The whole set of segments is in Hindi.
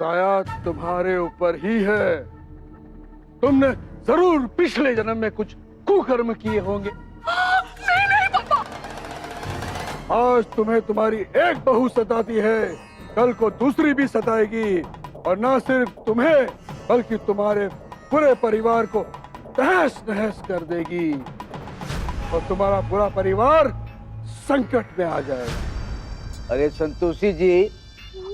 साया तुम्हारे ऊपर ही है। तुमने जरूर पिछले जन्म में कुछ कुकर्म किए होंगे। नहीं नहीं पापा। आज तुम्हें तुम्हारी एक बहू सताती है, कल को दूसरी भी सताएगी, और ना सिर्फ तुम्हें बल्कि तुम्हारे पूरे परिवार को तहस नहस कर देगी, और तुम्हारा पूरा परिवार संकट में आ जाएगा। अरे संतोषी जी,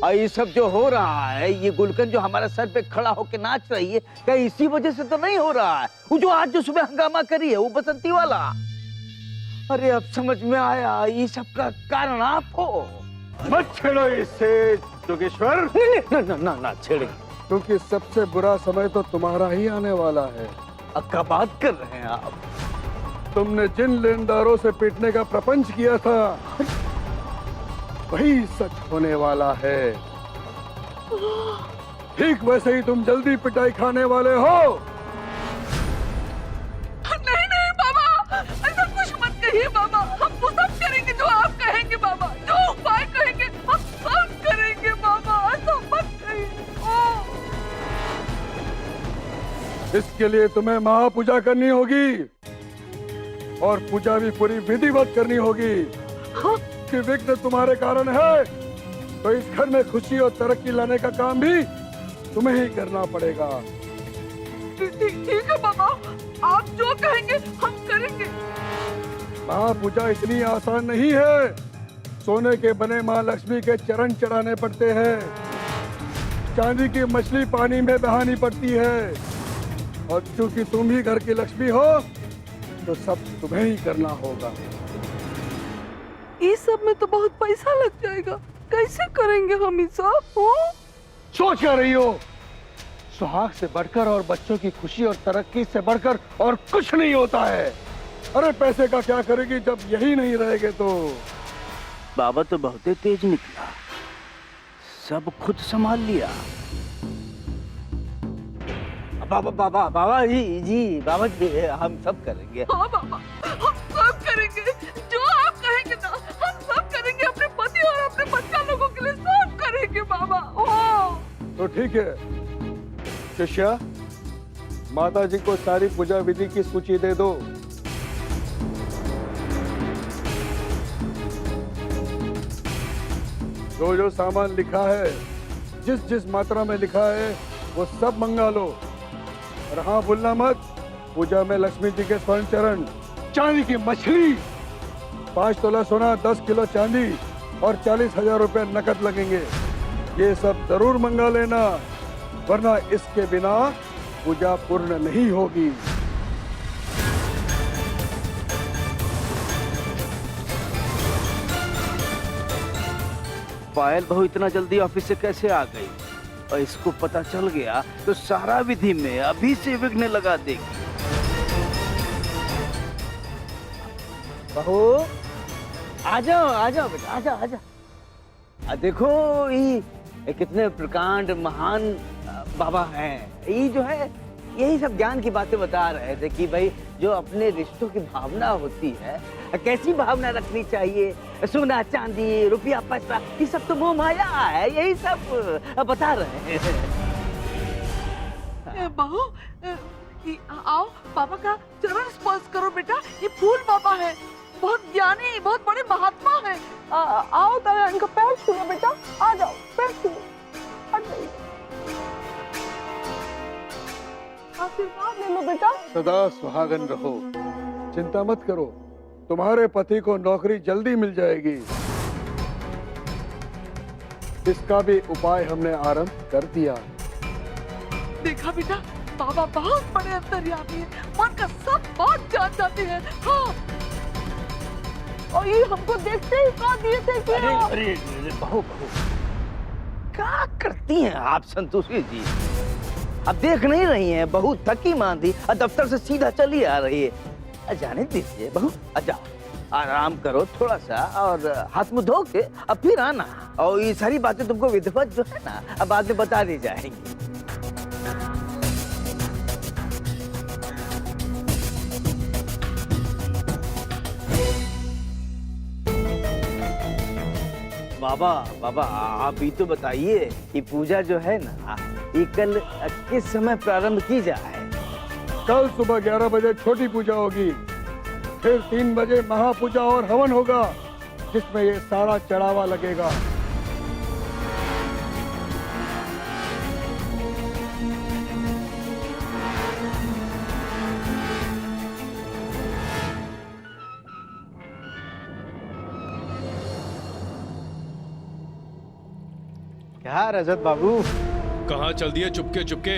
ये सब जो हो रहा है, ये गुलकंद जो हमारा सर पे खड़ा होके नाच रही है, क्या इसी वजह से तो नहीं हो रहा है? वो जो आज जो सुबह हंगामा करी है, वो बसंती वाला। अरे अब समझ में आया, ये सब का कारण आप हो। मत छेड़ो इससे जोगेश्वर। ना छेड़े, क्योंकि सबसे बुरा समय तो तुम्हारा ही आने वाला है। अब क्या बात कर रहे हैं आप? तुमने जिन लेनदारों से पीटने का प्रपंच किया था, वही सच होने वाला है। ठीक वैसे ही तुम जल्दी पिटाई खाने वाले हो। नहीं नहीं बाबा, ऐसा कुछ मत कहिए बाबा। हम वो सब करेंगे जो आप कहेंगे बाबा, जो उपाय कहेंगे हम सब करेंगे बाबा। ऐसा मत कहिए। इसके लिए तुम्हें महापूजा करनी होगी, और पूजा भी पूरी विधिवत करनी होगी। कि विघ्न तुम्हारे कारण है, तो इस घर में खुशी और तरक्की लाने का काम भी तुम्हें ही करना पड़ेगा। ठीक है बाबा, आप जो कहेंगे हम करेंगे। महापूजा इतनी आसान नहीं है। सोने के बने माँ लक्ष्मी के चरण चढ़ाने पड़ते हैं, चांदी की मछली पानी में बहानी पड़ती है, और चूंकि तुम ही घर की लक्ष्मी हो, तो सब तुम्हें ही करना होगा। इस सब में तो बहुत पैसा लग जाएगा, कैसे करेंगे हम ये सब? सोच क्या रही हो? सुहाग से बढ़कर और बच्चों की खुशी और तरक्की से बढ़कर और कुछ नहीं होता है। अरे पैसे का क्या करेगी जब यही नहीं रहेगे तो? बाबा तो बहुत ही तेज निकला, सब खुद संभाल लिया। बाबा जी बाबा जी, हम सब करेंगे। हाँ बाबा, हम सब करेंगे जो आप कहेंगे ना, हम सब करेंगे। अपने पति और अपने बच्चा लोगों के लिए सब करेंगे बाबा। तो ठीक है शिष्या, माता जी को सारी पूजा विधि की सूची दे दो। जो जो सामान लिखा है, जिस जिस मात्रा में लिखा है, वो सब मंगा लो। और हाँ, भूलना मत, पूजा में लक्ष्मी जी के स्वर्ण चरण, चांदी की मछली, 5 तोला सोना, 10 किलो चांदी और 40,000 रुपए नकद लगेंगे। ये सब जरूर मंगा लेना, वरना इसके बिना पूजा पूर्ण नहीं होगी। पायल बहू इतना जल्दी ऑफिस से कैसे आ गई? और इसको पता चल गया तो सारा विधि में अभी से विघ्न लगा देगी। बहू आ जाओ बेटा, आ जाओ। देखो ये कितने प्रकांड महान बाबा हैं। ये जो है, यही सब ज्ञान की बातें बता रहे थे कि भाई जो अपने रिश्तों की भावना होती है, कैसी भावना रखनी चाहिए। सोना चांदी रुपया पैसा, ये सब तो मोह माया है, यही सब बता रहे हैं। बहू, आओ पापा का चरण स्पर्श करो बेटा। ये फूल बाबा है, बहुत ज्ञानी, बहुत बड़े महात्मा है। आओ तारा, इनका पैर छूलो बेटा। आ जाओ, पैर छूलो। आशीर्वाद ले लो बेटा। सदा सुहागन रहो, चिंता मत करो, तुम्हारे पति को नौकरी जल्दी मिल जाएगी। इसका भी उपाय हमने आरंभ कर दिया। देखा बेटा, बाबा बहुत बड़े अंतर्यामी हैं, मन का सब बात जान जाते हैं। हाँ, और ये हमको देखते ही कहा दिए थे कि अरे बहू क्या करती हैं आप संतोषी जी? अब देख नहीं रही हैं, बहू थकी मांदी दफ्तर से सीधा चली आ रही है। जाने दीजिए बहू, जाओ आराम करो थोड़ा सा, और हाथ मुंह धो के अब फिर आना। और ये सारी बातें तुमको विधिवत जो है ना, अब बाद में बता दी जाएंगी। बाबा बाबा आप ही तो बताइए कि पूजा जो है ना ये कल किस समय प्रारंभ की जाए? कल सुबह 11 बजे छोटी पूजा होगी, फिर 3 बजे महापूजा और हवन होगा जिसमें ये सारा चढ़ावा लगेगा। क्या रजत बाबू, कहाँ चल दिए चुपके चुपके?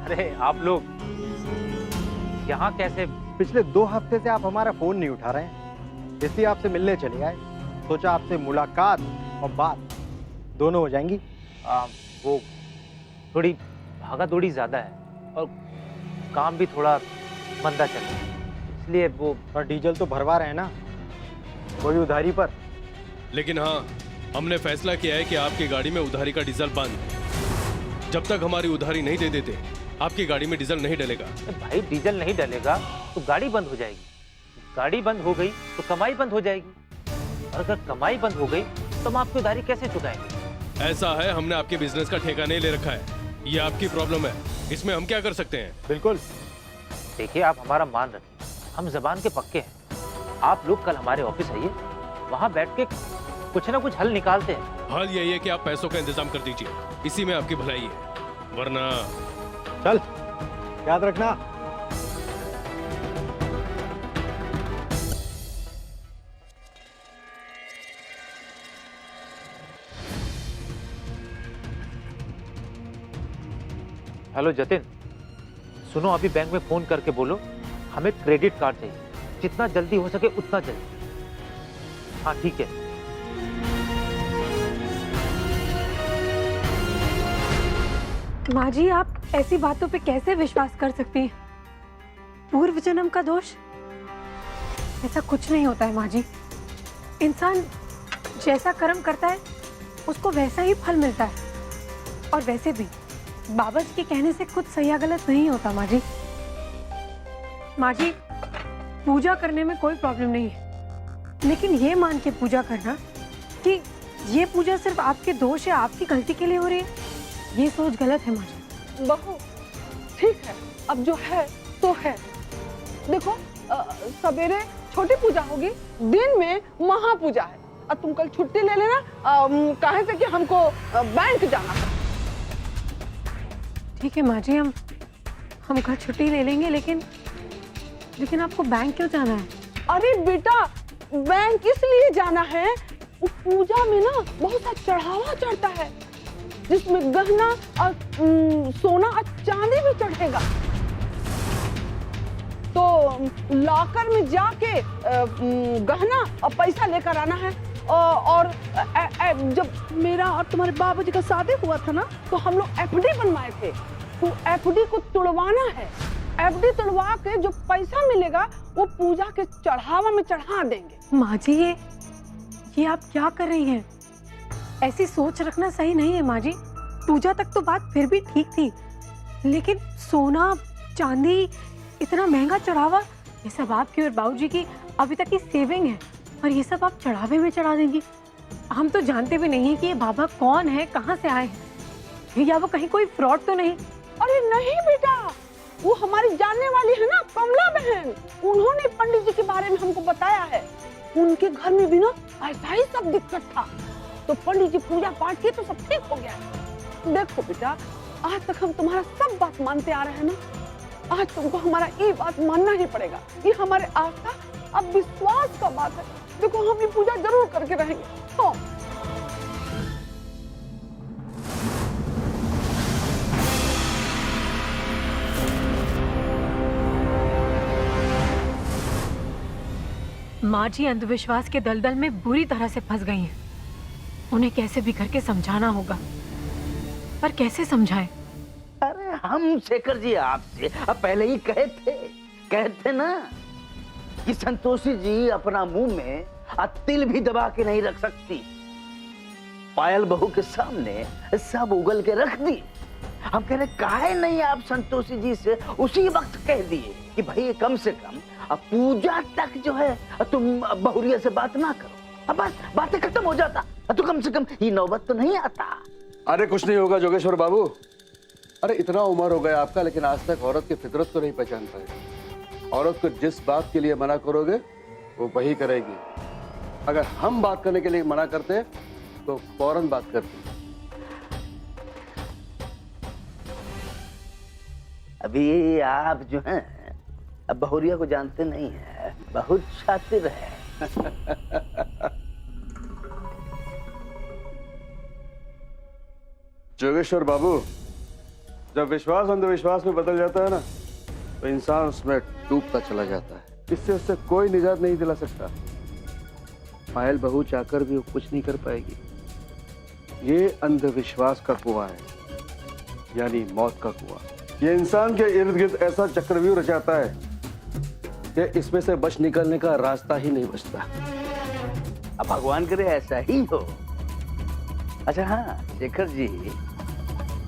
अरे आप लोग यहाँ कैसे? पिछले 2 हफ्ते से आप हमारा फोन नहीं उठा रहे हैं, इसलिए आपसे मिलने चले आए। सोचा आपसे मुलाकात और बात दोनों हो जाएंगी। वो थोड़ी भागा दौड़ी ज्यादा है और काम भी थोड़ा मंदा चल रहा है, इसलिए वो। और डीजल तो भरवा रहे हैं ना, कोई उधारी पर। लेकिन हाँ, हमने फैसला किया है कि आपकी गाड़ी में उधारी का डीजल बंद। जब तक हमारी उधारी नहीं दे देते आपकी गाड़ी में डीजल नहीं डलेगा। भाई डीजल नहीं डलेगा तो गाड़ी बंद हो जाएगी, गाड़ी बंद हो गई तो कमाई बंद हो जाएगी, और अगर कमाई बंद हो गई तो हम आपकी उधारी कैसे चुकाएंगे? ऐसा है, हमने आपके बिजनेस का ठेका नहीं ले रखा है, ये आपकी प्रॉब्लम है, इसमें हम क्या कर सकते हैं? बिल्कुल। देखिए आप हमारा मान रखिए, हम जबान के पक्के हैं। आप लोग कल हमारे ऑफिस आइए, वहाँ बैठ के कुछ ना कुछ हल निकालते हैं। हाल यही है कि आप पैसों का इंतजाम कर दीजिए, इसी में आपकी भलाई है, वरना। चल, याद रखना। हेलो जतिन, सुनो अभी बैंक में फोन करके बोलो हमें क्रेडिट कार्ड चाहिए, जितना जल्दी हो सके उतना जल्दी। हाँ ठीक है। माँ जी, आप ऐसी बातों पे कैसे विश्वास कर सकती हैं? पूर्व जन्म का दोष? ऐसा कुछ नहीं होता है माँ जी। इंसान जैसा कर्म करता है उसको वैसा ही फल मिलता है। और वैसे भी बाबा जी के कहने से कुछ सही या गलत नहीं होता माँ जी। माँ जी, पूजा करने में कोई प्रॉब्लम नहीं है, लेकिन ये मान के पूजा करना कि ये पूजा सिर्फ आपके दोष या आपकी गलती के लिए हो रही है, ये सोच गलत है माँ जी। बहू ठीक है, अब जो है तो है। देखो सवेरे छोटी पूजा होगी, दिन में महापूजा है, और तुम कल छुट्टी ले लेना, काहे से कि हमको बैंक जाना है। ठीक है माँ जी, हम कल छुट्टी ले लेंगे, लेकिन आपको बैंक क्यों जाना है? अरे बेटा, बैंक इसलिए जाना है, उस पूजा में ना बहुत सा चढ़ावा चढ़ता है, जिसमें गहना और सोना और चांदी भी चढ़ेगा। तो लॉकर में जाके गहना और पैसा लेकर आना है। और जब मेरा और तुम्हारे बाबूजी का शादी हुआ था ना, तो हम लोग एफडी बनवाए थे, तो एफडी को तुड़वाना है। एफडी तुड़वा के जो पैसा मिलेगा वो पूजा के चढ़ावा में चढ़ा देंगे। माँ जी, ये आप क्या कर रही हैं? ऐसी सोच रखना सही नहीं है माँ जी। पूजा तक तो बात फिर भी ठीक थी, लेकिन सोना चांदी, इतना महंगा चढ़ावा, ये सब आपकी और बाबूजी की अभी तक की सेविंग है, और ये सब आप चढ़ावे में चढ़ा देंगी। हम तो जानते भी नहीं है कि ये बाबा कौन है, कहाँ से आए हैं, या वो कहीं कोई फ्रॉड तो नहीं। अरे नहीं बेटा, वो हमारी जानने वाली है ना, कमला बहन, उन्होंने पंडित जी के बारे में हमको बताया है। उनके घर में भी ना ऐसा ही सब दिक्कत था, तो पंडित जी पूजा पाठ किए तो सब ठीक हो गया। देखो बेटा, आज तक हम तुम्हारा सब बात मानते आ रहे हैं ना, आज तुमको हमारा ये बात मानना ही पड़ेगा। ये हमारे आस्था अब विश्वास का बात है। देखो हम ये पूजा जरूर करके रहेंगे। हाँ। माँ जी अंधविश्वास के दलदल में बुरी तरह से फंस गई हैं। उन्हें कैसे भी करके समझाना होगा, पर कैसे समझाएं? अरे हम शेखर जी आपसे अब पहले ही कहते ना कि संतोषी जी अपना मुंह में तिल भी दबा के नहीं रख सकती। पायल बहू के सामने सब उगल के रख दी। हम कह रहे काहे नहीं आप संतोषी जी से उसी वक्त कह दिए कि भाई कम से कम अब पूजा तक जो है तुम बहुरिया से बात ना करो। अब बस बातें खत्म हो जाता तो कम से कम ये नौबत तो नहीं आता। अरे कुछ नहीं होगा जोगेश्वर बाबू। अरे इतना उम्र हो गया आपका, लेकिन आज तक औरत की फितरत को नहीं पहचान पाए। औरत को जिस बात के लिए मना करोगे वो वही करेगी। अगर हम बात करने के लिए मना करते तो फौरन बात करती। अभी आप जो हैं अब बहुरिया को जानते नहीं है, बहुत शातिर है। जोगेश्वर बाबू, जब विश्वास अंधविश्वास में बदल जाता है ना तो इंसान उसमें डूबता चला जाता है। इससे उससे कोई निजात नहीं दिला सकता। पायल बहू चाहकर भी वो कुछ नहीं कर पाएगी। ये अंधविश्वास का कुआं है, यानी मौत का कुआं। ये इंसान के इर्द गिर्द ऐसा चक्रव्यूह रचाता है कि इसमें से बच निकलने का रास्ता ही नहीं बचता। अब भगवान करे ऐसा ही हो। अच्छा हाँ शेखर जी,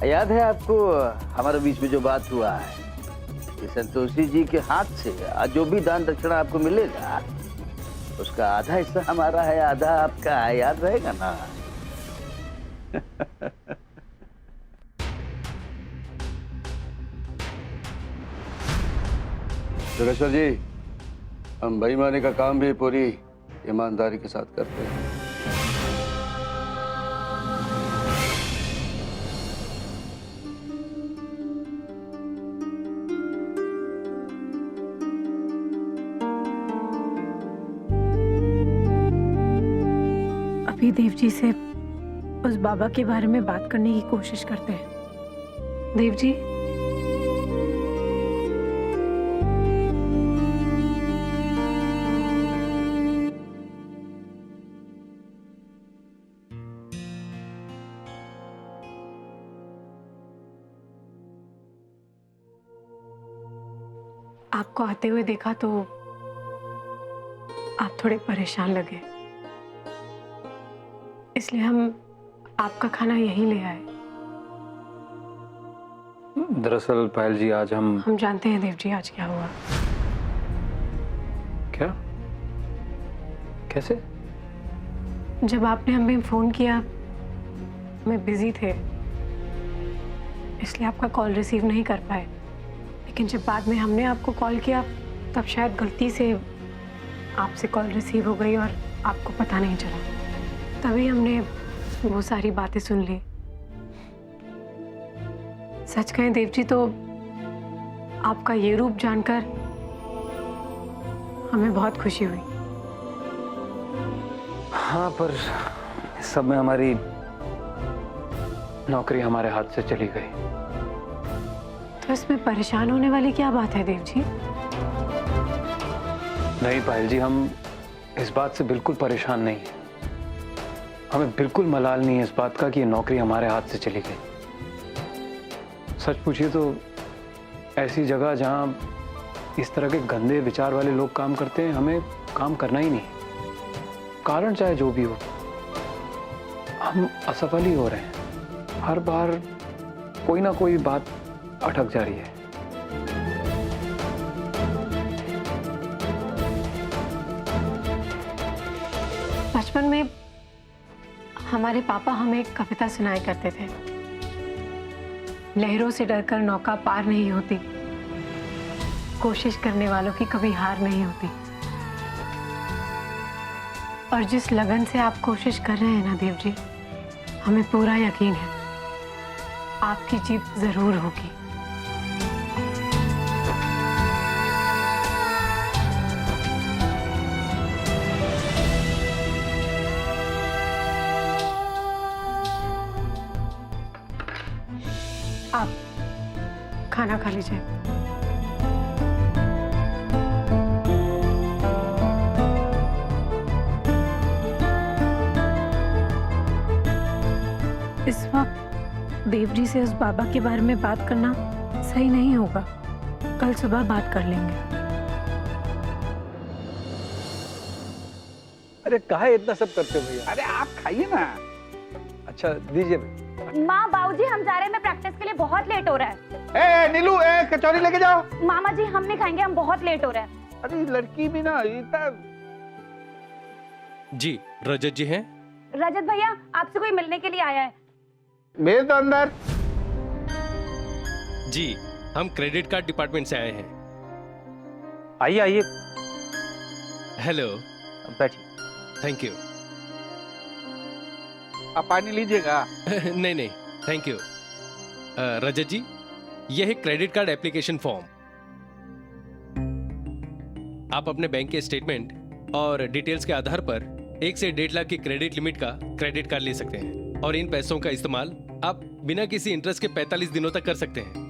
याद है आपको हमारे बीच में जो बात हुआ है कि संतोषी जी के हाथ से जो भी दान दक्षिणा आपको मिलेगा उसका आधा हिस्सा हमारा है, आधा आपका है, याद रहेगा ना? जोगेश्वर जी, हम बेईमानी का काम भी पूरी ईमानदारी के साथ करते हैं। अभी देव जी से उस बाबा के बारे में बात करने की कोशिश करते हैं। देव जी, आपको आते हुए देखा तो आप थोड़े परेशान लगे, इसलिए हम आपका खाना यहीं ले आए। दरअसल पायल जी आज हम जानते हैं देव जी आज क्या हुआ। क्या? कैसे? जब आपने हमें फोन किया मैं बिजी थे, इसलिए आपका कॉल रिसीव नहीं कर पाए। लेकिन जब बाद में हमने आपको कॉल किया तब शायद गलती से आपसे कॉल रिसीव हो गई और आपको पता नहीं चला। तभी हमने वो सारी बातें सुन ली। सच कहें देव जी तो आपका ये रूप जानकर हमें बहुत खुशी हुई। हाँ, पर इस सब में हमारी नौकरी हमारे हाथ से चली गई। तो इसमें परेशान होने वाली क्या बात है देव जी? नहीं पायल जी, हम इस बात से बिल्कुल परेशान नहीं हैं। हमें बिल्कुल मलाल नहीं है इस बात का कि ये नौकरी हमारे हाथ से चली गई। सच पूछिए तो ऐसी जगह जहां इस तरह के गंदे विचार वाले लोग काम करते हैं, हमें काम करना ही नहीं। कारण चाहे जो भी हो, हम असफल ही हो रहे हैं। हर बार कोई ना कोई बात अटक जा रही है। बचपन में हमारे पापा हमें एक कविता सुनाया करते थे। लहरों से डरकर नौका पार नहीं होती, कोशिश करने वालों की कभी हार नहीं होती। और जिस लगन से आप कोशिश कर रहे हैं ना देव जी, हमें पूरा यकीन है आपकी जीत जरूर होगी। आप खाना खा लीजिए। इस वक्त देव जी से उस बाबा के बारे में बात करना सही नहीं होगा। कल सुबह बात कर लेंगे। अरे काहे इतना सब करते हो भैया? अरे आप खाइए ना। अच्छा दीजिए भाई। माँ बाबूजी हम जा रहे हैं, मैं प्रैक्टिस के लिए बहुत लेट हो रहा है। ए नीलू, कचौरी लेके जाओ। मामा जी हम नहीं खाएंगे, हम बहुत लेट हो रहे हैं। अरे लड़की भी ना इतना। जी रजत जी हैं? रजत भैया आपसे कोई मिलने के लिए आया है। मेरे तो अंदर। जी हम क्रेडिट कार्ड डिपार्टमेंट से आए हैं। आइए आइए, हेलो। बैठिए। Thank you. आप पानी लीजिएगा। नहीं नहीं थैंक यू। रजत जी यह है क्रेडिट कार्ड एप्लीकेशन फॉर्म। आप अपने बैंक के स्टेटमेंट और डिटेल्स के आधार पर 1 से 1.5 लाख की क्रेडिट लिमिट का क्रेडिट कार्ड ले सकते हैं और इन पैसों का इस्तेमाल आप बिना किसी इंटरेस्ट के 45 दिनों तक कर सकते हैं।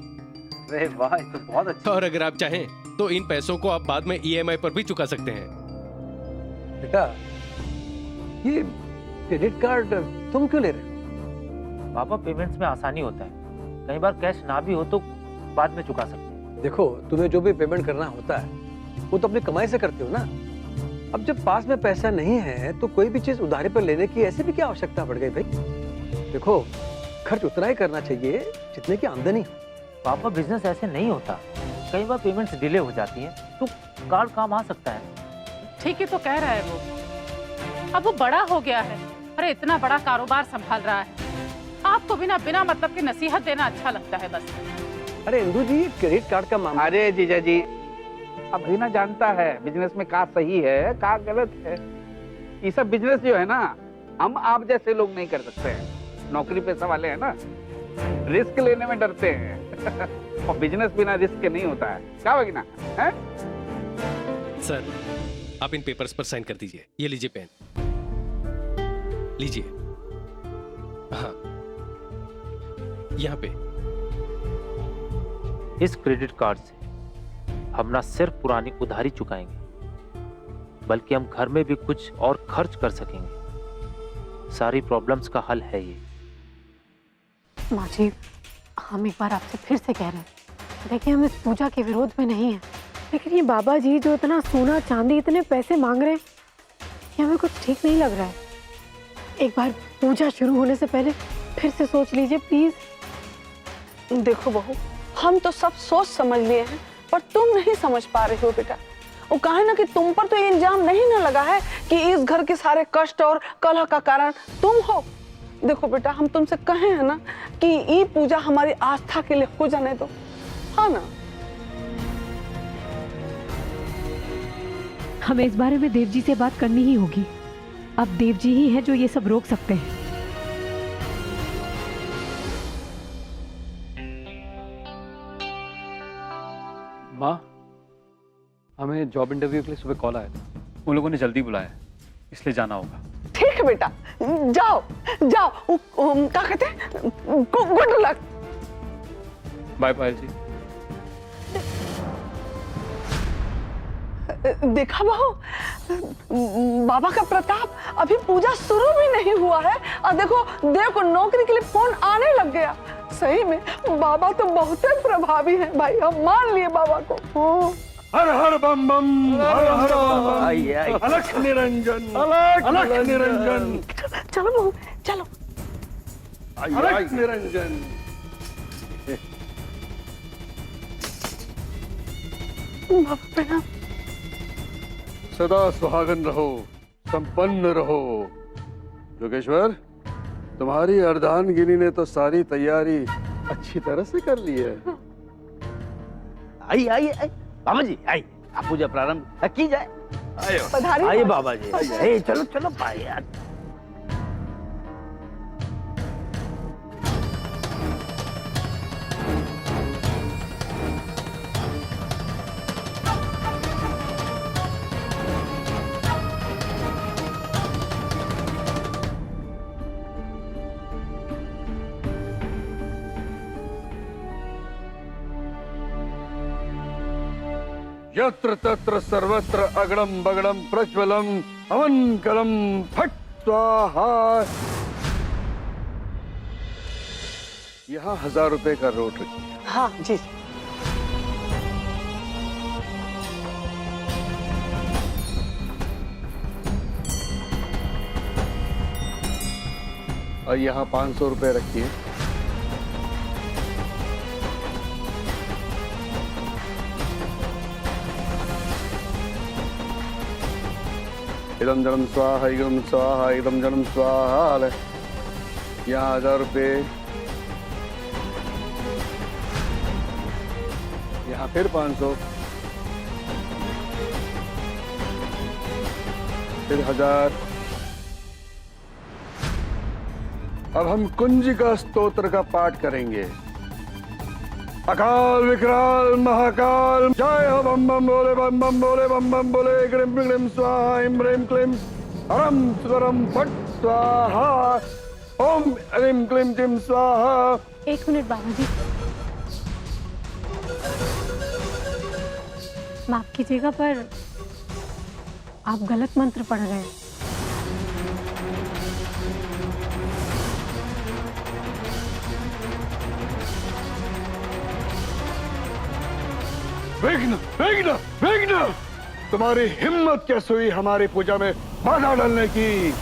अरे वाह, ये तो बहुत अच्छा। और अगर आप चाहें तो इन पैसों को आप बाद में EMI पर भी चुका सकते हैं। बेटा ये क्रेडिट कार्ड तुम क्यों ले रहे हो? पापा पेमेंट्स में आसानी होता है, कई बार कैश ना भी हो तो बाद में चुका सकते हैं। देखो तुम्हें जो भी पेमेंट करना होता है वो तो अपनी कमाई से करते हो ना। अब जब पास में पैसा नहीं है तो कोई भी चीज उधारी पर लेने की ऐसे भी क्या आवश्यकता पड़ गई भाई? देखो खर्च उतना ही करना चाहिए जितने की आमदनी हो। पापा बिजनेस ऐसे नहीं होता, कई बार पेमेंट्स डिले हो जाती हैं तो कार्ड काम आ सकता है। ठीक ही तो कह रहा है वो, अब वो बड़ा हो गया है, अरे इतना बड़ा कारोबार संभाल रहा है, आपको बिना बिना मतलब की नसीहत देना अच्छा लगता है बस। अरे इंदु जी ये क्रेडिट कार्ड का मामला। अरे जीजा जी, अब रीना जानता है बिजनेस में का सही है का गलत है। ये सब बिजनेस जो है ना, हम आप जैसे लोग नहीं कर सकते हैं। नौकरी पेशा वाले हैं ना, रिस्क लेने में डरते हैं। और बिजनेस बिना रिस्क के नहीं होता है। क्या भगीना है? सर आप इन पेपर्स पर साइन कर दीजिए। ये लीजिए पेन, लीजिए। हाँ यहाँ पे। इस क्रेडिट कार्ड से हम ना सिर्फ पुरानी उधारी चुकाएंगे, बल्कि हम घर में भी कुछ और खर्च कर सकेंगे। सारी प्रॉब्लम्स का हल है ये। माँ जी हम एक बार आपसे फिर से कह रहे हैं, देखिए हम इस पूजा के विरोध में नहीं है, लेकिन ये बाबा जी जो इतना सोना चांदी इतने पैसे मांग रहे हैं ये हमें कुछ ठीक नहीं लग रहा है। एक बार पूजा शुरू होने से पहले फिर से सोच लीजिए प्लीज। देखो बहू, हम तो सब सोच समझ लिए हैं पर तुम नहीं समझ पा रही हो बेटा। वो कहा है ना कि तुम पर तो ये इल्जाम नहीं ना लगा है कि इस घर के सारे कष्ट और कलह का कारण तुम हो। देखो बेटा हम तुमसे कहे हैं ना कि ये पूजा हमारी आस्था के लिए हो जाने दो, हाँ ना? हमें इस बारे में देव जी से बात करनी ही होगी। अब देव जी ही हैं जो ये सब रोक सकते हैं। माँ हमें जॉब इंटरव्यू के लिए सुबह कॉल आया था, उन लोगों ने जल्दी बुलाया है इसलिए जाना होगा। ठीक है बेटा, जाओ जाओ। क्या कहते हैं, गुड लक। बाय पायल जी। देखा बहू, बाबा का प्रताप, अभी पूजा शुरू भी नहीं हुआ है और देखो देव को नौकरी के लिए फोन आने लग गया। सही में बाबा तो बहुत प्रभावी हैं भाई, हम मान लिए बाबा को। हर हर बम बम, हर हर बम बम, आई, आई। अलख निरंजन, अलख निरंजन, चलो बहू चलो। अलख निरंजन। बाबा प्रणाम। सदा सुहागन रहो, संपन्न रहो। योगेश्वर, तुम्हारी अर्धांगिनी ने तो सारी तैयारी अच्छी तरह से कर ली है। आई आई आई बाबा जी, आई आप पूजा प्रारंभ की जाए। पधारिए। आइए बाबा जी, आइए। चलो चलो भाई यार। यत्र तत्र सर्वत्र अगड़म बगड़म प्रज्वलम हवन कलम फट स्वाहा। यहाँ 1000 रुपए का नोट रखिए। हाँ जी। और यहाँ 500 रुपए रखिए। इदम जन्म स्वाहा, इदम स्वाहा, इदम जन्म स्वाहा। यहाँ 1000 रुपए, यहाँ फिर 500, फिर 1000। अब हम कुंजिका स्तोत्र का पाठ करेंगे। अकाल विकराल महाकाल, जय हो बम बम बोले, बम बम बोले, बम बम बोले, ग्रीम ग्रीम स्वाहा, इम ह्रीम क्लीम, हरम स्वरम फट स्वाहा, ओम ह्रीम क्लीम जिम स्वाहा। 1 मिनट बाबा जी, माफ कीजिएगा पर आप गलत मंत्र पढ़ रहे हैं। विघ्न विघ्न विघ्न, तुम्हारी हिम्मत कैसे हुई हमारी पूजा में बाधा डालने की?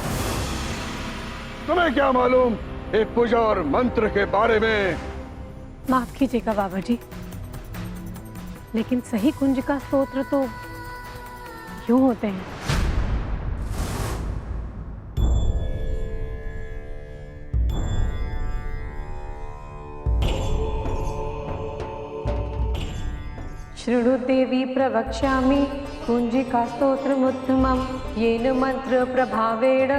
तुम्हें क्या मालूम ये पूजा और मंत्र के बारे में? माफ कीजिएगा बाबा जी, लेकिन सही कुंजिका स्तोत्र तो यूं होते हैं। शृणु देवी प्रवक्ष्यामि कुंजिका स्तोत्रमुत्तमं, येन मंत्र प्रभावेण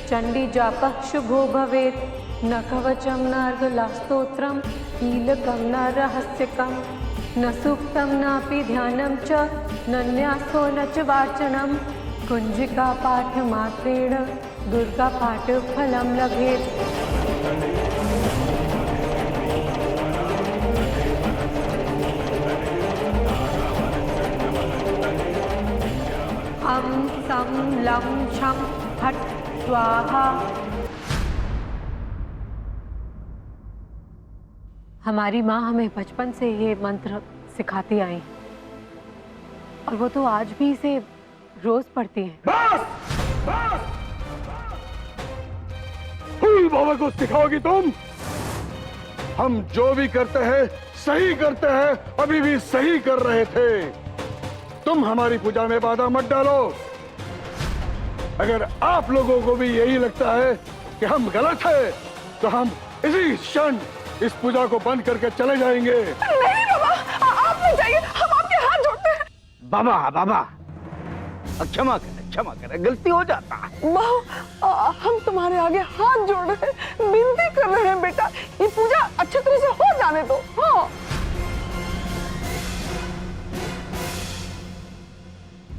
चंडी जापः शुभो भवेत्। न कवचं न अर्गलास्तोत्रं, कीलकं न रहस्यकं, न सूक्तं नापि ध्यानं च, न न्यासो न च वाचनं। कुंजिका पाठमात्रेण दुर्गा पाठ फलं लभेत्। अं सं लं छं फट् स्वाहा। हमारी माँ हमें बचपन से ये मंत्र सिखाती आई और वो तो आज भी इसे रोज पढ़ती है। बस बस, फूल बाबा को सिखाओगी तुम? हम जो भी करते हैं सही करते हैं, अभी भी सही कर रहे थे। तुम हमारी पूजा में बाधा मत डालो। अगर आप लोगों को भी यही लगता है कि हम गलत हैं, तो हम इसी क्षण इस पूजा को बंद करके चले जाएंगे। नहीं बाबा, आप नहीं जाइए, हम आपके हाथ जोड़ते हैं। बाबा बाबा, क्षमा करें, गलती हो जाता है। बाबा, हम तुम्हारे आगे हाथ जोड़ रहे हैं, विनती कर रहे हैं बेटा, ये पूजा अच्छी तरह से हो जाने दो। हाँ।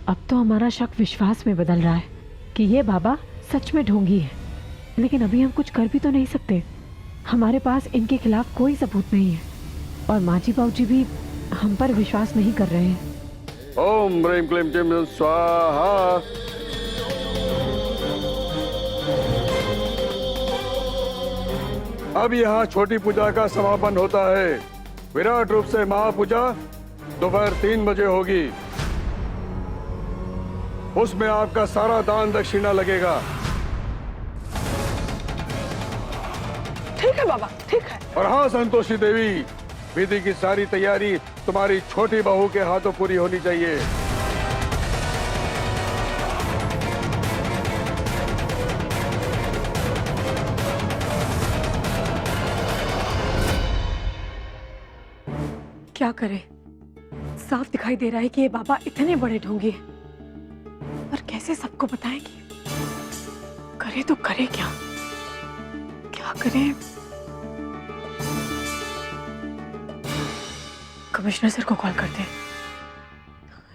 अब तो हमारा शक विश्वास में बदल रहा है कि ये बाबा सच में ढोंगी है, लेकिन अभी हम कुछ कर भी तो नहीं सकते। हमारे पास इनके खिलाफ कोई सबूत नहीं है और माजी बाबूजी भी हम पर विश्वास नहीं कर रहे हैं। ओम ह्रीम क्लीम जिम स्वाहा। अब यहाँ छोटी पूजा का समापन होता है। विराट रूप से महापूजा दोपहर 3 बजे होगी। उसमें आपका सारा दान दक्षिणा लगेगा। ठीक है बाबा, ठीक है। और हाँ संतोषी देवी, विधि की सारी तैयारी तुम्हारी छोटी बहू के हाथों पूरी होनी चाहिए। क्या करें? साफ दिखाई दे रहा है कि ये बाबा इतने बड़े ढोंगी हैं, पर कैसे सबको बताएं कि करे तो करे क्या? क्या करें? कमिश्नर सर को कॉल करते हैं,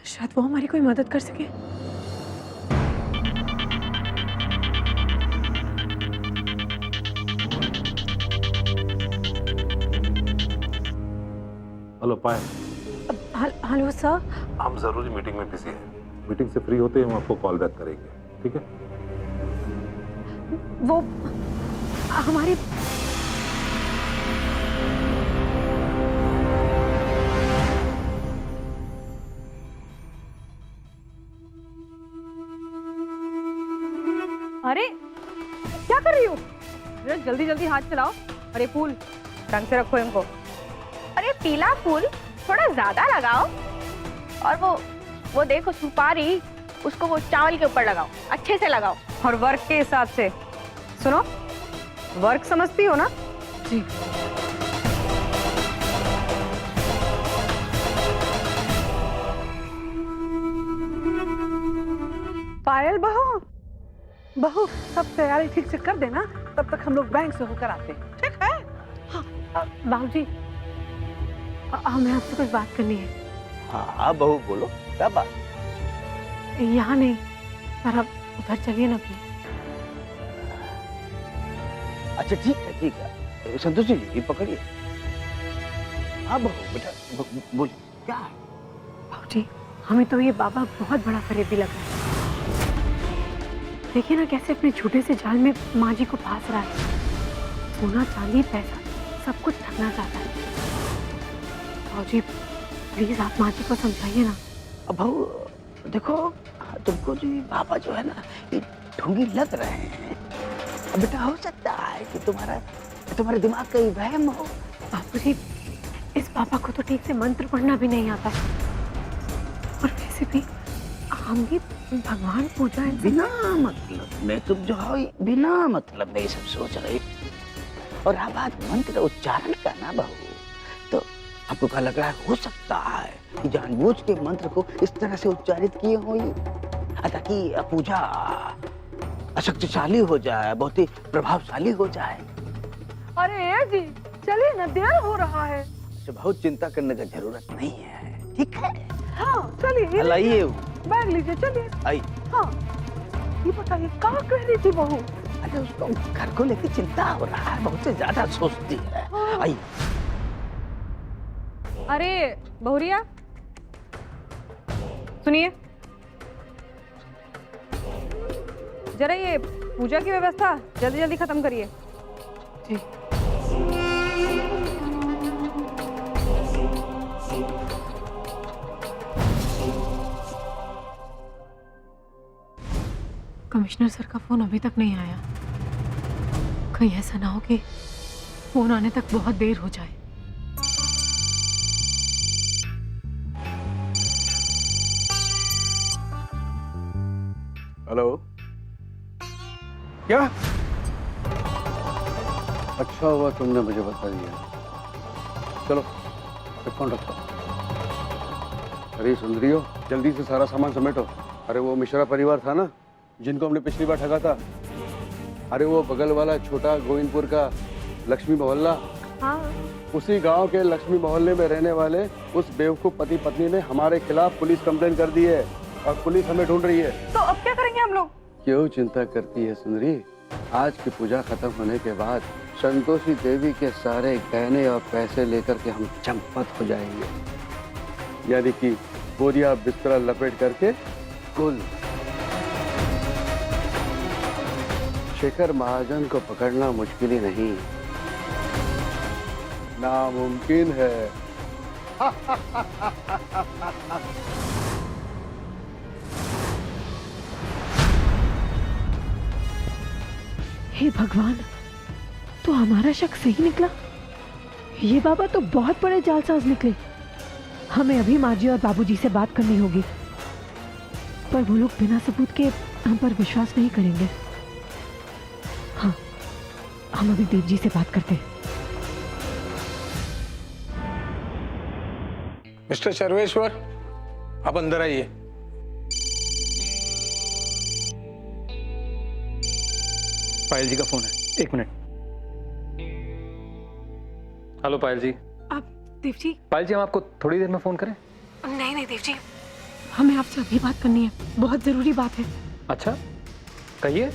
शायद वो हमारी कोई मदद कर सके। हेलो पायल, हेलो सर। हम जरूरी मीटिंग में बिजी हैं। मीटिंग से फ्री होते ही हम आपको कॉल बैक करेंगे, ठीक है? वो हमारी अरे क्या कर रही हो? जरा जल्दी जल्दी हाथ चलाओ। अरे फूल ढंग से रखो इनको। अरे पीला फूल थोड़ा ज्यादा लगाओ। और वो देखो सुपारी, उसको वो चावल के ऊपर लगाओ, अच्छे से लगाओ। और वर्क के हिसाब से। सुनो, वर्क समझती हो ना? जी। पायल बहू सब तैयारी ठीक से कर देना, तब तक हम लोग बैंक से होकर आते हैं, ठीक है? बाबूजी, हमें आपसे कुछ बात करनी है। हाँ बहू बोलो, क्या बात? यहाँ नहीं, पर आप उधर चलिए ना प्लीज। अच्छा ठीक है, संतोषी जी पकड़िए। हाँ बहू बेटा बोल, क्या है? बाबूजी, हमें तो ये बाबा बहुत बड़ा फरेबी लग रहा है। देखिए ना कैसे अपने छोटे से जाल में माँ जी को फांस रहा है। सोना चांदी पैसा सब कुछ ठगना चाहता है। बाबूजी प्लीज आप माँ जी को समझाइए ना। अब बहू देखो, तुमको जो ये बाबा जो है ना, ये ढोंगी लग रहे हैं। अब बेटा हो सकता है कि तुम्हारे दिमाग का ये वहम हो। बाबूजी, इस बाबा को तो ठीक से मंत्र पढ़ना भी नहीं आता। और वैसे भी हम भी भगवान पूजा है। बिना मतलब में तुम जो हो, बिना मतलब में ये सब सोच रही। और अब बात मंत्र उच्चारण का ना बहू, तो आपको क्या लग रहा है? हो सकता है कि जानबूझ के मंत्र को इस तरह से उच्चारित किए हो, ताकि पूजा अशक्तिशाली हो जाए, बहुत ही प्रभावशाली हो जाए। अरे जी चलिए ना, देर हो रहा है। बहुत चिंता करने की जरूरत नहीं है, ठीक है? हाँ चलिए, लाइए बैग लीजिए, चलिए। आई। हाँ ये बताइए क्या कह रही थी बहू? अरे उसको घर को लेकर चिंता हो रहा है, बहुत से ज्यादा सोचती है। आई। अरे बहुरिया सुनिए, जरा ये पूजा की व्यवस्था जल्दी जल्दी खत्म करिए। जी। कमिश्नर सर का फोन अभी तक नहीं आया। कहीं ऐसा ना हो कि फोन आने तक बहुत देर हो जाए। हेलो, क्या? अच्छा हुआ तुमने मुझे बता दिया। चलो फोन रखो। अरे सुंदरियो, जल्दी से सारा सामान समेटो। अरे वो मिश्रा परिवार था ना, जिनको हमने पिछली बार ठगा था। अरे वो बगल वाला छोटा गोविंदपुर का लक्ष्मी मोहल्ला, हाँ। उसी गांव के लक्ष्मी मोहल्ले में रहने वाले उस बेवकूफ पति पत्नी ने हमारे खिलाफ पुलिस कंप्लेन कर दी है और पुलिस हमें ढूंढ रही है। तो अब क्या करेंगे हम लोग? क्यों चिंता करती है सुंदरी? आज की पूजा खत्म होने के बाद संतोषी देवी के सारे गहने और पैसे लेकर के हम चंपत हो जाएंगे। यानी कि बोरिया बिस्तरा लपेट करके कुल। शेखर महाजन को पकड़ना मुश्किल ही नहीं, नामुमकिन है। हे भगवान, तो हमारा शक सही निकला। ये बाबा तो बहुत बड़े जालसाज निकले। हमें अभी माँ जी और बाबूजी से बात करनी होगी, पर वो लोग बिना सबूत के हम पर विश्वास नहीं करेंगे। हाँ, हम अभी देव जी से बात करते हैं। मिस्टर सर्वेश्वर, आप अंदर आइए। पायल जी का फोन है, 1 मिनट। हेलो पायल जी। आप देव जी? पायल जी, हम आपको थोड़ी देर में फोन करें? नहीं देव जी, हमें आपसे अभी बात करनी है, बहुत जरूरी बात है। अच्छा कहिए।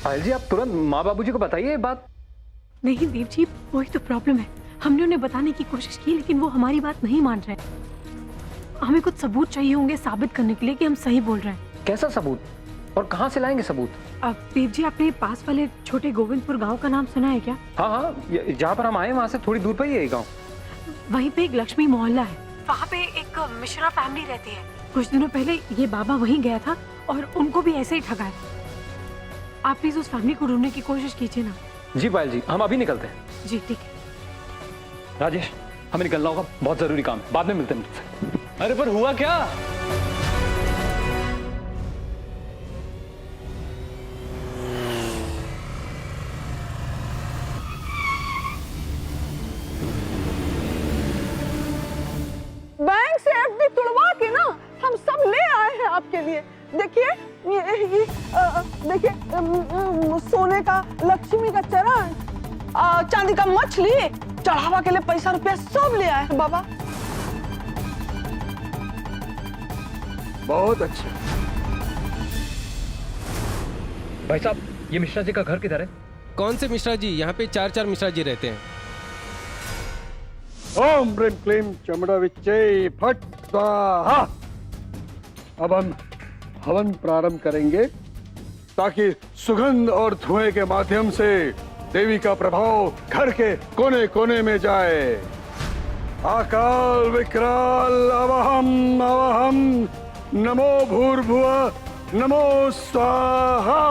पायल जी, आप तुरंत माँ बाबूजी को बताइए ये बात। नहीं देव जी, वही तो प्रॉब्लम है। हमने उन्हें बताने की कोशिश की, लेकिन वो हमारी बात नहीं मान रहे। हमें कुछ सबूत चाहिए होंगे साबित करने के लिए कि हम सही बोल रहे हैं। कैसा सबूत? और कहाँ से लाएंगे सबूत? अब देव जी, आपने पास वाले छोटे गोविंदपुर गांव का नाम सुना है क्या? हाँ हाँ, जहाँ पर हम आए वहाँ से थोड़ी दूर पर ही है गाँव। वहीं पे एक लक्ष्मी मोहल्ला है, वहाँ पे एक मिश्रा फैमिली रहती है। कुछ दिनों पहले ये बाबा वहीं गया था और उनको भी ऐसे ही ठगा है। आप प्लीज उस फैमिली को ढूंढने की कोशिश कीजिए ना। जी पायल जी, हम अभी निकलते हैं। जी ठीक है। राजेश, हमें निकलना होगा, बहुत जरूरी काम है, बाद में मिलते हैं। अरे पर हुआ क्या? बैंक से एफडी तुड़वा के ना हम सब ले आए हैं आपके लिए। देखिए ये देखिए सोने का लक्ष्मी का चरण, चांदी का मछली, चढ़ावा के लिए पैसा रुपया सब ले आए हैं बाबा। बहुत अच्छे। भाई साहब, ये मिश्रा जी का घर किधर है? कौन से मिश्रा जी? यहाँ पे 4 मिश्रा जी रहते हैं। ओम ब्रीम क्लीम चमड़ा विच्चे फट स्वाहा। अब हम हवन प्रारंभ करेंगे ताकि सुगंध और धुएं के माध्यम से देवी का प्रभाव घर के कोने कोने में जाए। अकाल विकराल अवहम अवहम नमो भूर्भुवः नमो स्वाहा।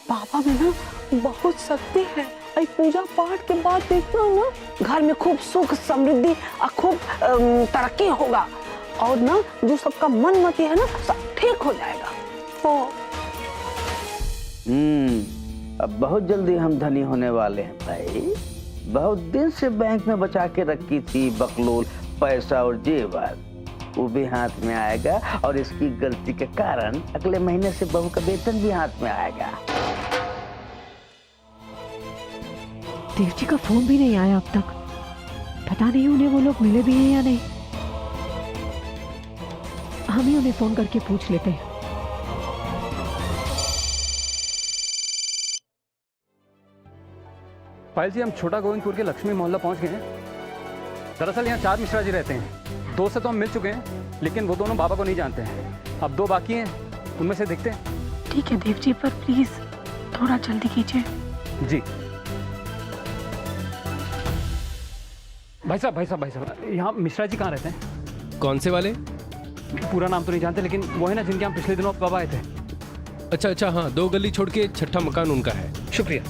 बाबा में ना बहुत शक्ति है। आई पूजा पाठ के बाद देखना ना, घर में खूब सुख समृद्धि और खूब तरक्की होगा। और ना जो सबका मन मती है ना, सब ठीक हो जाएगा। अब बहुत जल्दी हम धनी होने वाले हैं भाई। बहुत दिन से बैंक में बचा के रखी थी बकलोल पैसा और जेवर, वो भी हाथ में आएगा। और इसकी गलती के कारण अगले महीने से बहू का वेतन भी हाथ में आएगा। देव जी का फोन भी नहीं आया अब तक। पता नहीं उन्हें वो लोग मिले भी हैं या नहीं। हम ही उन्हें फोन करके पूछ लेते हैं। पायल जी, हम छोटा गोविंदपुर के लक्ष्मी मोहल्ला पहुंच गए हैं। दरअसल यहाँ 4 मिश्रा जी रहते हैं। 2 से तो हम मिल चुके हैं, लेकिन वो दोनों बाबा को नहीं जानते हैं। अब 2 बाकी हैं, उनमें से देखते हैं। ठीक है देव जी, पर प्लीज थोड़ा जल्दी कीजिए। जी भाई साहब, यहाँ मिश्रा जी कहाँ रहते हैं? कौन से वाले? पूरा नाम तो नहीं जानते, लेकिन वो है ना जिनके हम पिछले दिनों बाबा आए थे। अच्छा, हाँ, 2 गली छोड़ के 6ठा मकान उनका है। शुक्रिया।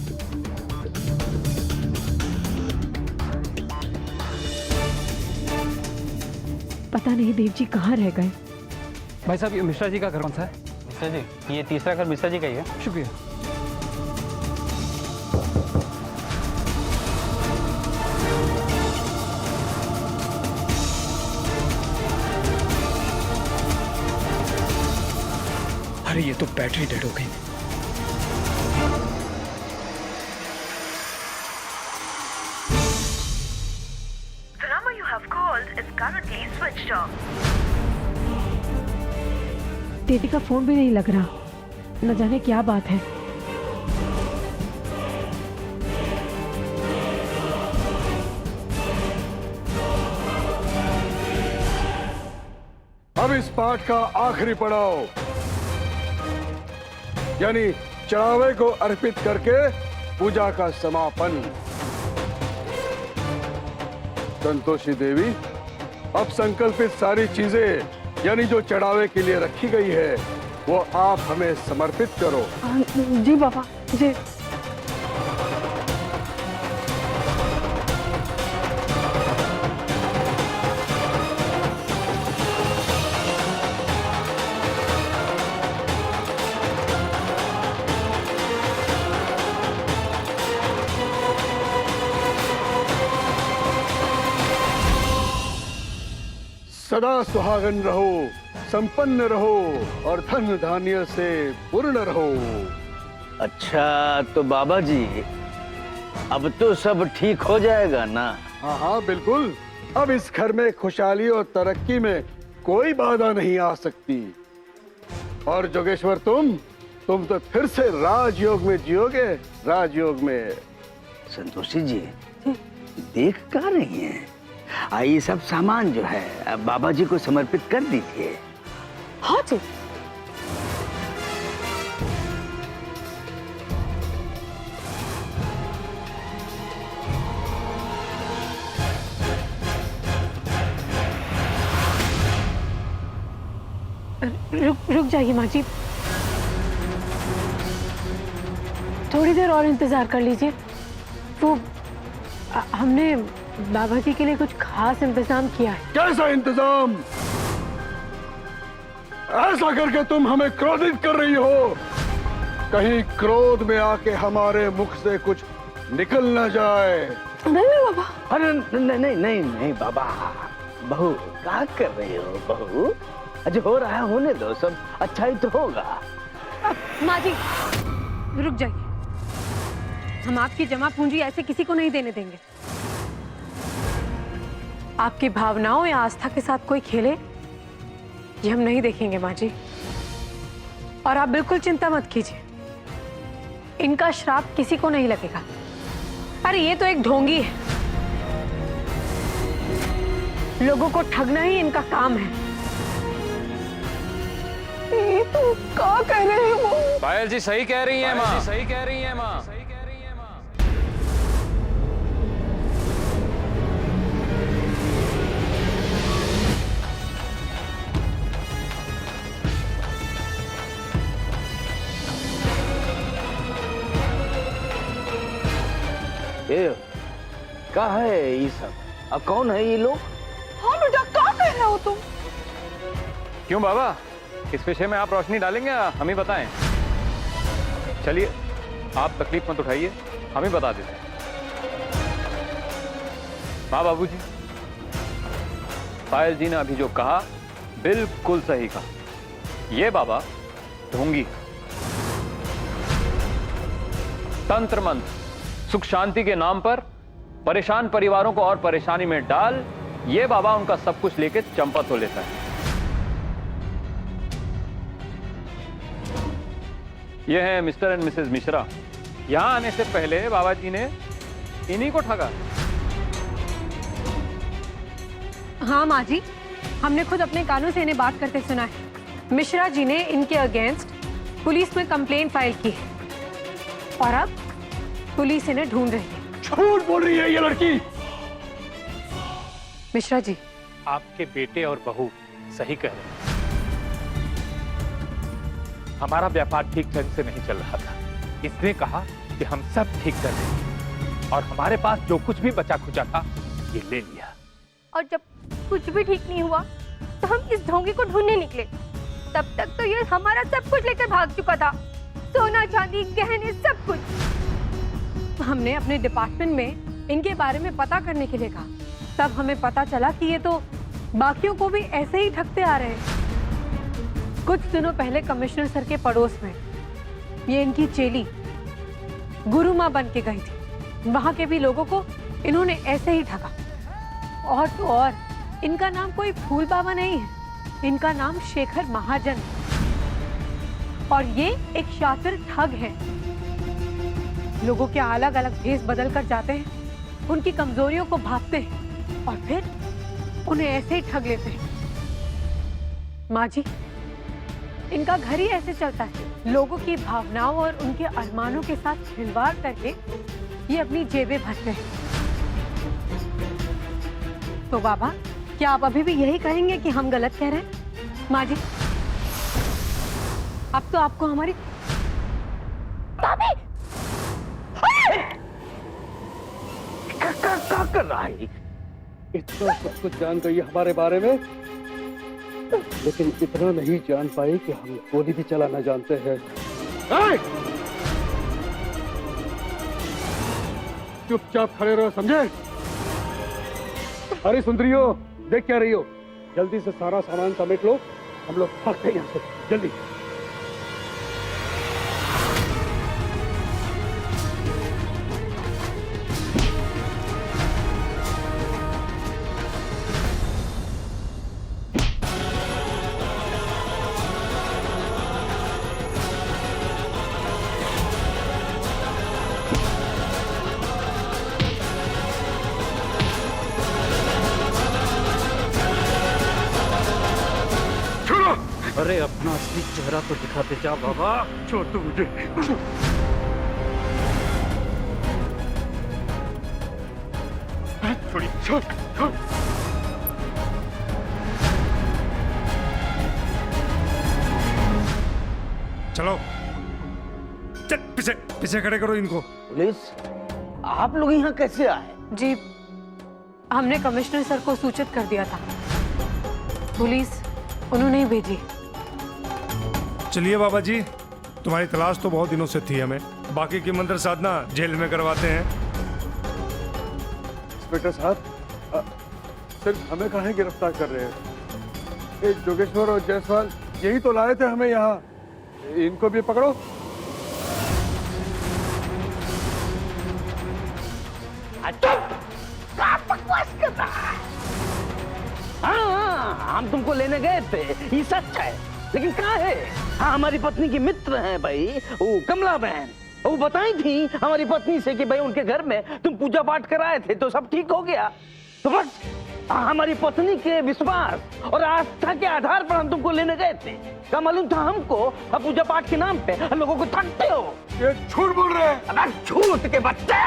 पता नहीं देव जी कहाँ रह गए। भाई साहब, ये मिश्रा जी का घर कौन सा है? मिश्रा जी, ये तीसरा घर मिश्रा जी का ही है। शुक्रिया। अरे ये तो बैटरी डेड हो गई। The number you have called is currently switched off. दीदी का फोन भी नहीं लग रहा, न जाने क्या बात है। अब इस पाठ का आखिरी पड़ाव यानी चढ़ावे को अर्पित करके पूजा का समापन। संतोषी देवी, अब संकल्पित सारी चीजें यानी जो चढ़ावे के लिए रखी गई है वो आप हमें समर्पित करो। जी बाबा जी। सदा सुहागन रहो, संपन्न रहो और धन धान्य से पूर्ण रहो। अच्छा तो बाबा जी, अब तो सब ठीक हो जाएगा ना? हाँ हाँ बिल्कुल। अब इस घर में खुशहाली और तरक्की में कोई बाधा नहीं आ सकती। और जोगेश्वर तुम तो फिर से राजयोग में जियोगे, राजयोग में। संतोषी जी, देख कहाँ रही हैं? ये सब सामान जो है बाबा जी को समर्पित कर दीजिए। हाँ जी। रुक जाइए माँ जी, थोड़ी देर और इंतजार कर लीजिए। वो हमने बाबा जी के लिए कुछ खास इंतजाम किया है। कैसा इंतजाम? ऐसा करके तुम हमें क्रोधित कर रही हो, कहीं क्रोध में आके हमारे मुख से कुछ निकल ना जाए। नहीं बाबा। अरे नहीं बाबा, बहू क्या कर रही हो बहू? जो हो रहा है होने दो, सब अच्छा ही तो होगा। माँ जी रुक जाइए, हम आपकी जमा पूंजी ऐसे किसी को नहीं देने देंगे। आपकी भावनाओं या आस्था के साथ कोई खेले, ये हम नहीं देखेंगे माँ जी। और आप बिल्कुल चिंता मत कीजिए, इनका श्राप किसी को नहीं लगेगा। अरे ये तो एक ढोंगी है, लोगों को ठगना ही इनका काम है। ये तो क्या कह रहे हैं वो? पायल जी सही कह रही हैं माँ, सही कह रही है माँ। ये क्या है ये सब? अब कौन है ये लोग? हाँ बेटा, क्या कह रहे हो तुम? क्यों बाबा, इस विषय में आप रोशनी डालेंगे या हम ही बताएं? चलिए आप तकलीफ मत उठाइए, हम ही बता देते हैं। हाँ बाबूजी, पायल जी ने अभी जो कहा बिल्कुल सही कहा। ये बाबा ढोंगी, तंत्र मंत्र सुख शांति के नाम पर परेशान परिवारों को और परेशानी में डाल, ये बाबा उनका सब कुछ लेके चंपत हो लेता है। ये है मिस्टर एंड मिसेस मिश्रा। यहां आने से पहले बाबा जी ने इन्हीं को ठगा। हाँ माँ जी, हमने खुद अपने कानों से इन्हें बात करते सुना है। मिश्रा जी ने इनके अगेंस्ट पुलिस में कंप्लेंट फाइल की है और अब पुलिस इन्हें ढूंढ रही है। झूठ बोल रही है ये लड़की। मिश्रा जी, आपके बेटे और बहू सही कह रहे हैं। हमारा व्यापार ठीक ढंग से नहीं चल रहा था। इसने कहा कि हम सब ठीक कर देंगे और हमारे पास जो कुछ भी बचा खुचा था ये ले लिया। और जब कुछ भी ठीक नहीं हुआ तो हम इस ढोंगी को ढूंढने निकले। तब तक तो ये हमारा सब कुछ लेकर भाग चुका था, सोना चांदी गहने सब कुछ। हमने अपने डिपार्टमेंट में इनके बारे में पता करने के लिए कहा, तब हमें पता चला कि ये तो बाकियों को भी ऐसे ही ठगते आ रहे हैं। कुछ दिनों पहले कमिश्नर सर के पड़ोस में ये इनकी चेली गुरु माँ बन के गई थी। वहां के भी लोगों को इन्होंने ऐसे ही ठगा। और तो और इनका नाम कोई फूल बाबा नहीं है, इनका नाम शेखर महाजन और ये एक शातिर ठग है। लोगों के अलग अलग भेष बदल कर जाते हैं, उनकी कमजोरियों को भांपते हैं और फिर उन्हें ऐसे ही ठग लेते हैं। माँ जी, इनका घर ही ऐसे चलता है, लोगों की भावनाओं और उनके अरमानों के साथ खिलवाड़ करके ये अपनी जेबें भरते हैं। तो बाबा, क्या आप अभी भी यही कहेंगे कि हम गलत कह रहे हैं? माँ जी, अब तो आपको हमारी क्या कर रहा है? इतना सब कुछ जान गई है हमारे बारे में, लेकिन इतना नहीं जान पाई कि हम गोली भी चलाना जानते हैं। चुपचाप खड़े रहो, समझे? अरे सुंदरियो, देख क्या रही हो? जल्दी से सारा सामान समेट लो, हम लोग भागते हैं यहाँ से, जल्दी। अरे अपना असली चेहरा तो दिखाते जा बाबा। छोड़ दो मुझे। छोड़ी, छोड़, छोड़। चलो चल, पीछे पीछे खड़े करो इनको। पुलिस, आप लोग यहाँ कैसे आए? जी, हमने कमिश्नर सर को सूचित कर दिया था, पुलिस उन्होंने ही भेजी। चलिए बाबा जी, तुम्हारी तलाश तो बहुत दिनों से थी हमें। बाकी की मंत्र साधना जेल में करवाते हैं। इंस्पेक्टर साहब, सिर्फ हमें काहे गिरफ्तार कर रहे हैं? ये जोगेश्वर और जायसवाल यही तो लाए थे हमें यहाँ। इनको भी पकड़ो। बकवास कर रहा है। हाँ, हम तुमको लेने गए थे, ये सच है, लेकिन कहाँ है? हाँ, हमारी पत्नी की मित्र हैं भाई, वो कमला बहन। वो बताई थी हमारी पत्नी से कि भाई उनके घर में तुम पूजा पाठ कराए थे तो सब ठीक हो गया। तो बस हमारी पत्नी के विश्वास और आस्था के आधार पर हम तुमको लेने गए थे। क्या मालूम था हमको अब पूजा पाठ के नाम पे लोगों को ठगते हो। ये झूठ बोल रहे हैं। अरे झूठ के बच्चे!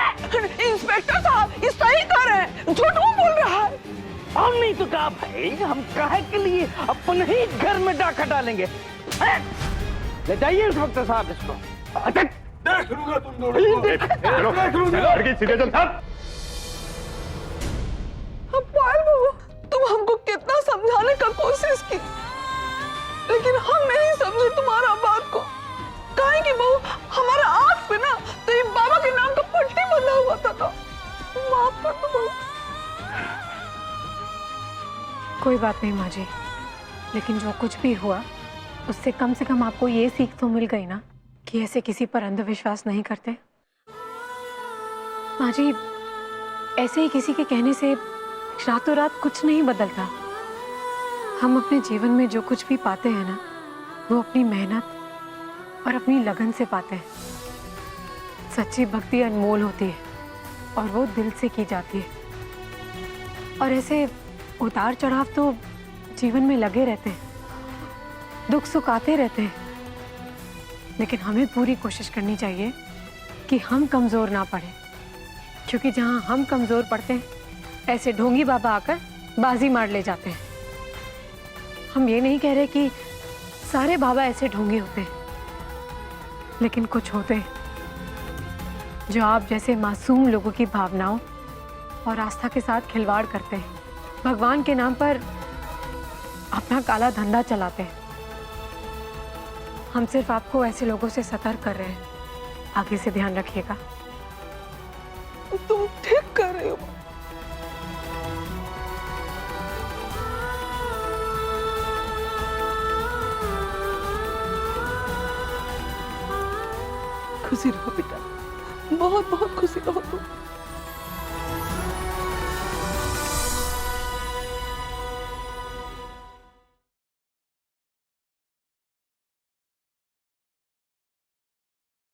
इंस्पेक्टर साहब, इस सही कर रहे हैं, झूठ वो बोल रहा है। और नहीं तो क्या भाई, हम काहे के लिए अपने ही घर में डाका डालेंगे? ले जाइए इंस्पेक्टर साहब इसको। देख लूंगा तुम दोनों को। देख लूंगा। सीधे चल साहब। पायल बहू, तुम हमको कितना समझाने का कोशिश की, लेकिन हम नहीं समझे तुम्हारा बात को। काहे कि बहू, हमारा आँख पे ना तो ये बाबा के नाम का पट्टी बंधा हुआ था। माफ कर दो बहू। कोई बात नहीं माँ जी, लेकिन जो कुछ भी हुआ उससे कम आपको ये सीख तो मिल गई ना कि ऐसे किसी पर अंधविश्वास नहीं करते। माँ जी, ऐसे ही किसी के कहने से रातों रात कुछ नहीं बदलता। हम अपने जीवन में जो कुछ भी पाते हैं ना, वो अपनी मेहनत और अपनी लगन से पाते हैं। सच्ची भक्ति अनमोल होती है और वो दिल से की जाती है। और ऐसे उतार चढ़ाव तो जीवन में लगे रहते हैं, दुख सुख आते रहते हैं, लेकिन हमें पूरी कोशिश करनी चाहिए कि हम कमजोर ना पड़े, क्योंकि जहां हम कमजोर पड़ते हैं ऐसे ढोंगी बाबा आकर बाजी मार ले जाते हैं। हम ये नहीं कह रहे कि सारे बाबा ऐसे ढोंगी होते हैं, लेकिन कुछ होते हैं जो आप जैसे मासूम लोगों की भावनाओं और आस्था के साथ खिलवाड़ करते हैं, भगवान के नाम पर अपना काला धंधा चलाते हैं। हम सिर्फ आपको ऐसे लोगों से सतर्क कर रहे हैं, आगे से ध्यान रखिएगा। तुम ठीक कर रहे हो। खुशी रहो बेटा, बहुत बहुत खुशी रहो तुम।